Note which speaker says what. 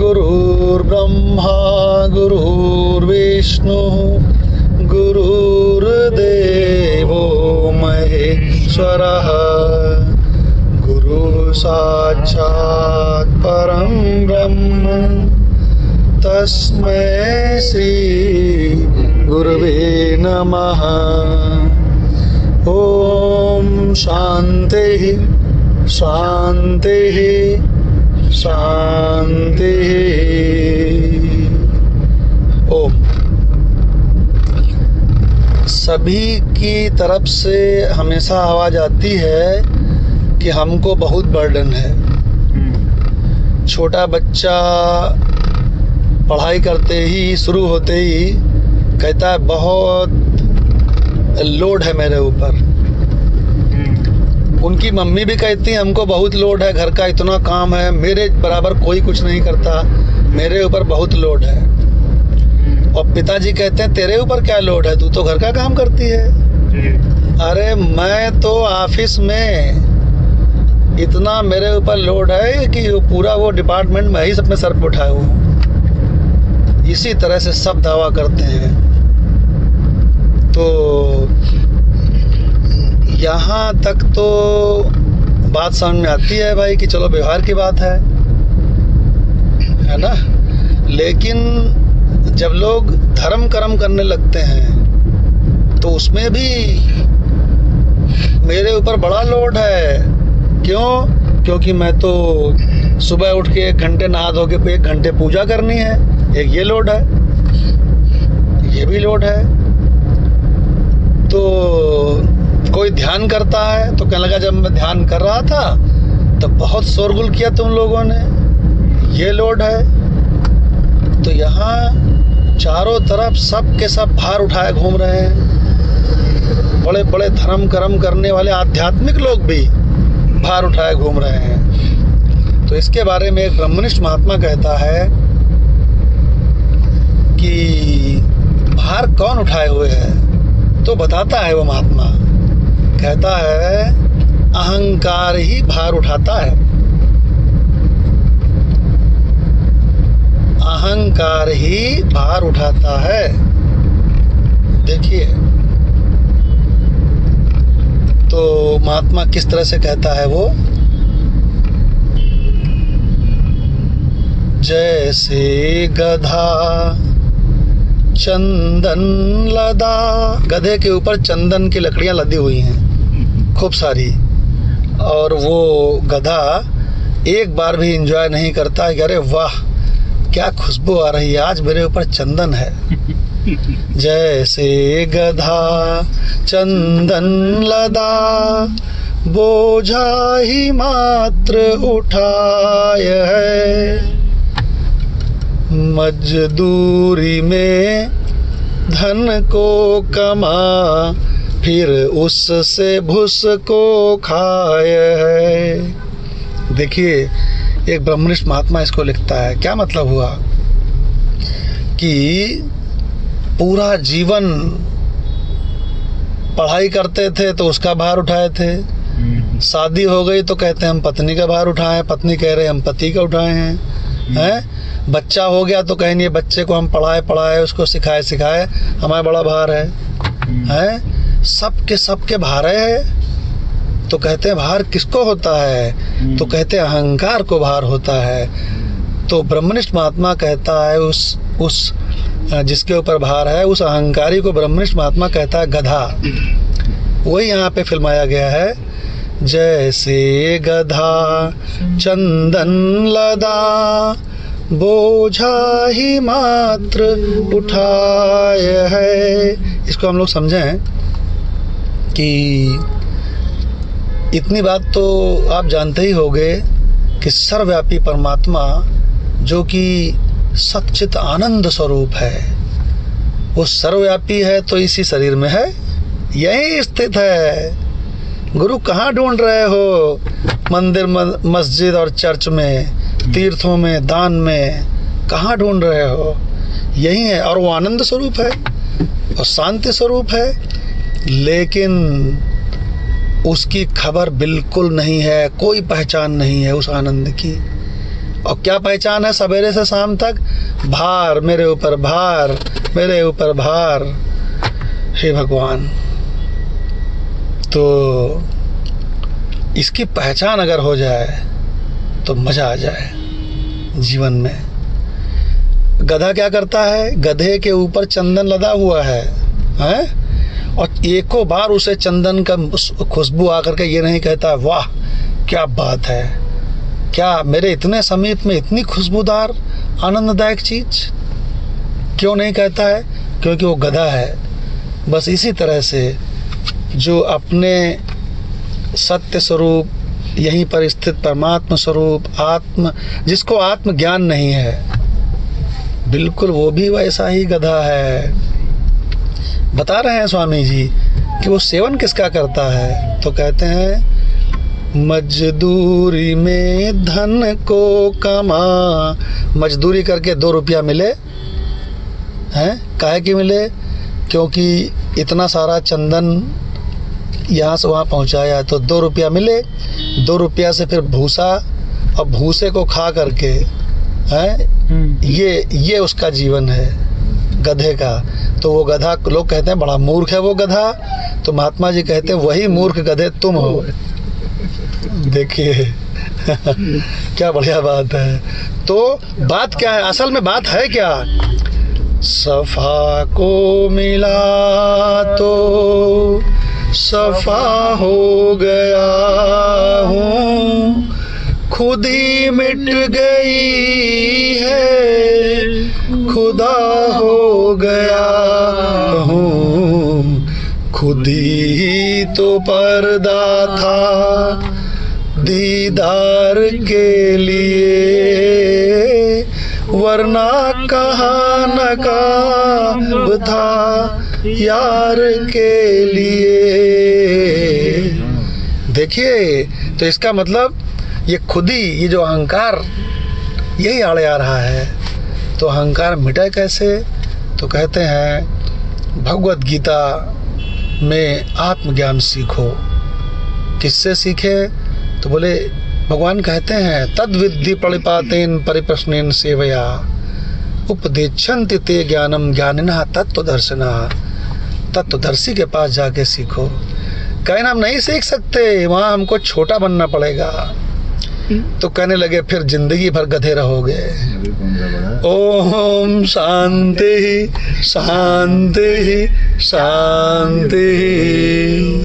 Speaker 1: गुरुर्ब्रह्मा गुरुर्विष्णुः गुरुर्देवो महेश्वरः गुरु साक्षात् परं ब्रह्म तस्मै श्री गुरुवे नमः। ओम शांति शांति शांति। ओम। सभी की तरफ से हमेशा आवाज़ आती है कि हमको बहुत बर्डन है। छोटा बच्चा पढ़ाई करते ही शुरू होते ही कहता है बहुत लोड है मेरे ऊपर। उनकी मम्मी भी कहती है हमको बहुत लोड है, घर का इतना काम है, मेरे बराबर कोई कुछ नहीं करता, मेरे ऊपर बहुत लोड है। और पिताजी कहते हैं तेरे ऊपर क्या लोड है, तू तो घर का काम करती है। अरे मैं तो ऑफिस में इतना मेरे ऊपर लोड है कि पूरा वो डिपार्टमेंट मैं ही अपने सर पर उठाया हूँ। इसी तरह से सब दावा करते हैं। तो यहाँ तक तो बात समझ में आती है भाई कि चलो व्यवहार की बात है ना। लेकिन जब लोग धर्म कर्म करने लगते हैं तो उसमें भी मेरे ऊपर बड़ा लोड है। क्यों? क्योंकि मैं तो सुबह उठ के 1 घंटे नहा धो के 1 घंटे पूजा करनी है, एक ये लोड है, ये भी लोड है। तो कोई ध्यान करता है तो कहने लगा जब मैं ध्यान कर रहा था तो बहुत शोरगुल किया तुम लोगों ने, ये लोड है। तो यहाँ चारों तरफ सब के सब भार उठाए घूम रहे हैं। बड़े बड़े धर्म कर्म करने वाले आध्यात्मिक लोग भी भार उठाए घूम रहे हैं। तो इसके बारे में एक ब्रह्मनिष्ठ महात्मा कहता है कि भार कौन उठाए हुए है, तो बताता है वो महात्मा, कहता है अहंकार ही भार उठाता है। अहंकार ही भार उठाता है। देखिए तो महात्मा किस तरह से कहता है वो, जैसे गधा चंदन लदा, गधे के ऊपर चंदन की लकड़ियां लदी हुई हैं खूब सारी, और वो गधा एक बार भी एंजॉय नहीं करता कि अरे वाह क्या खुशबू आ रही है, आज मेरे ऊपर चंदन है। जैसे गधा चंदन लदा बोझा ही मात्र उठाय है, मजदूरी में धन को कमा फिर उससे भूस को खाए है। देखिए एक ब्रह्मनिष्ठ महात्मा इसको लिखता है। क्या मतलब हुआ कि पूरा जीवन पढ़ाई करते थे तो उसका भार उठाए थे, शादी हो गई तो कहते हैं हम पत्नी का भार उठाए, पत्नी कह रहे हम पति का उठाए हैं। बच्चा हो गया तो कहेंगे बच्चे को हम पढ़ाए उसको सिखाए हमारा बड़ा भार है। सबके भार है। तो कहते हैं भार किसको होता है, तो कहते हैं अहंकार को भार होता है। तो ब्रह्मनिष्ठ महात्मा कहता है उस जिसके ऊपर भार है उस अहंकारी को ब्रह्मनिष्ठ महात्मा कहता है गधा। वही यहाँ पे फिल्माया गया है, जैसे गधा चंदन लदा बोझा ही मात्र उठाए है। इसको हम लोग समझें कि इतनी बात तो आप जानते ही होंगे कि सर्वव्यापी परमात्मा जो कि सच्चित आनंद स्वरूप है, वो सर्वव्यापी है तो इसी शरीर में है, यही स्थित है। गुरु कहाँ ढूंढ रहे हो, मंदिर मस्जिद और चर्च में, तीर्थों में, दान में, कहाँ ढूंढ रहे हो, यही है। और वो आनंद स्वरूप है और शांति स्वरूप है, लेकिन उसकी खबर बिल्कुल नहीं है, कोई पहचान नहीं है उस आनंद की। और क्या पहचान है सवेरे से शाम तक? भार, मेरे ऊपर भार, मेरे ऊपर भार। हे भगवान, तो इसकी पहचान अगर हो जाए तो मजा आ जाए जीवन में। गधा क्या करता है? गधे के ऊपर चंदन लदा हुआ है, हैं? और एको बार उसे चंदन का खुशबू आकर के ये नहीं कहता वाह क्या बात है, क्या मेरे इतने समीप में इतनी खुशबूदार आनंददायक चीज, क्यों नहीं कहता है? क्योंकि वो गधा है। बस इसी तरह से जो अपने सत्य स्वरूप, यहीं पर स्थित परमात्मा स्वरूप, जिसको आत्म ज्ञान नहीं है, बिल्कुल वो भी वैसा ही गधा है। बता रहे हैं स्वामी जी कि वो सेवन किसका करता है? तो कहते हैं मजदूरी में धन को कमा। मजदूरी करके 2 रुपया मिले हैं, काहे की मिले? क्योंकि इतना सारा चंदन यहाँ से वहाँ पहुँचाया तो 2 रुपया मिले। 2 रुपया से फिर भूसा, और भूसे को खा करके हैं, ये उसका जीवन है गधे का। तो वो गधा, लोग कहते हैं बड़ा मूर्ख है वो गधा, तो महात्मा जी कहते हैं वही मूर्ख गधे तुम हो। देखिए क्या बढ़िया बात है। तो बात क्या है, असल में बात है क्या? सफा को मिला तो सफा हो गया हूँ, खुद ही मिट गई है, खुदा हो गया हूँ। खुद ही तो पर्दा था दीदार के लिए, वरना कहाँ नकाब था यार के लिए। देखिए, तो इसका मतलब ये खुद ही, ये जो अहंकार यही आड़े आ रहा है। तो अहंकार मिटे कैसे? तो कहते हैं भगवत गीता में आत्मज्ञान सीखो। किससे सीखे? तो बोले भगवान कहते हैं तद विद्धि प्रणिपातेन परिप्रश्नेन सेवया उपदेक्षन्ति ते ज्ञानम ज्ञानिनः तत्त्वदर्शिनः। तत्वदर्शी के पास जाके सीखो। कहना हम नहीं सीख सकते, वहाँ हमको छोटा बनना पड़ेगा। तो कहने लगे फिर जिंदगी भर गधे रहोगे। ओम शांति शांति शांति।